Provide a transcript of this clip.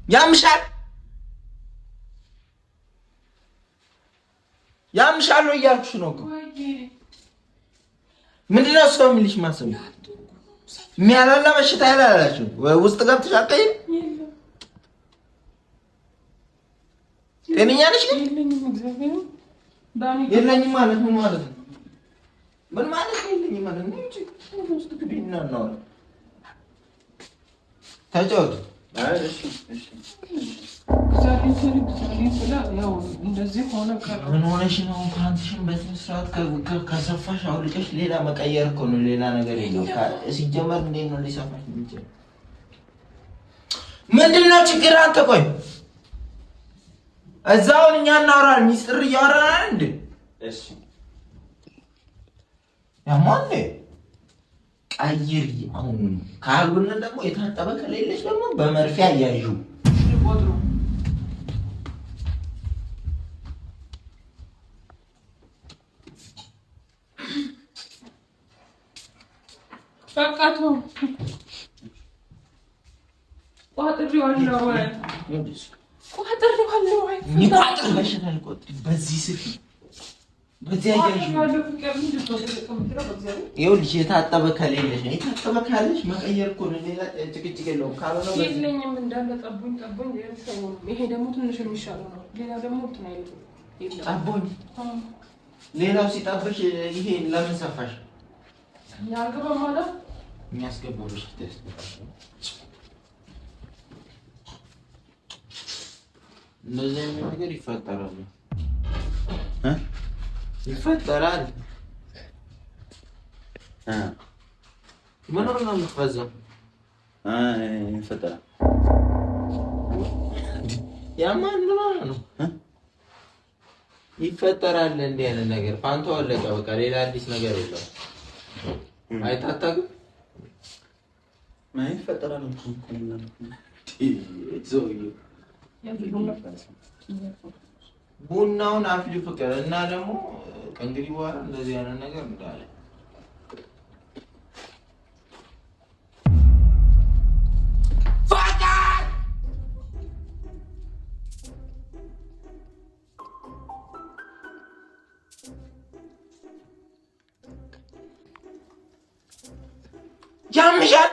ያምሻል ነው እያልኩሽ ነው እኮ ምንድነው ሰው የሚልሽ ማሰብ የሚያላላ በሽታ ያላላችሁ ውስጥ ገብተሽ አትቀይም ጤነኛ ነሽ ግን የለኝም ማለት ምን ማለት ነው ምን ማለት ነው የለኝም ማለት ነው እንጂ ውስጥ ግቢና ነው ታጫውት እሺ ምን ሆነሽ ነው ፓንትሽን በስነ ስርዓት ከሰፋሽ አውልቀሽ ሌላ መቀየር እኮ ነው ሌላ ነገር የለው ሲጀመር እንዴት ነው ሊሰፋሽ የሚችል ምንድነው ችግር አንተ ቆይ እዛውን እኛ እናወራለን ሚስጥር እያወራን እንዴ እሺ ያማለ ቀይር አሁን ካልሆነ ደግሞ የታጠበ ከሌለሽ ደግሞ በመርፌ አያይዡ ቆጥሩ በቃቱ ቋጥሪዋለሁ ወይ ይቋጥር በሽታል ቆጥሪ በዚህ ስፊ በዚህ አያይዡ ይኸውልሽ የታጠበ ከሌለሽ የታጠበ ካለሽ መቀየር እኮ ነው ሌላ ጭቅጭቅ የለውም ካልሆነ የለኝም እንዳለ ጠቡኝ ይሄ ደግሞ ትንሽ የሚሻለው ነው ሌላ ደግሞ ትናይሉ ጠቡኝ ሌላው ሲጠብሽ ይሄ ለምን ሰፋሽ ያልገባ ማለት የሚያስገባው በሽታ እንደዚህ አይነት ነገር ይፈጠራል ይፈጠራል ምን ነው የሚፈዘው ይፈጠራል ያማን ነው ይፈጠራል እንዴ ያለ ነገር ፓንቶ አለቀ በቃ ሌላ አዲስ ነገር የለም አይታጣም ማይ ይፈጠራል እኮ ቡናውን አፍሊ ፍቅር እና ደግሞ ከእንግዲህ በኋላ እንደዚህ አይነት ነገር እንዳለ ያምሻል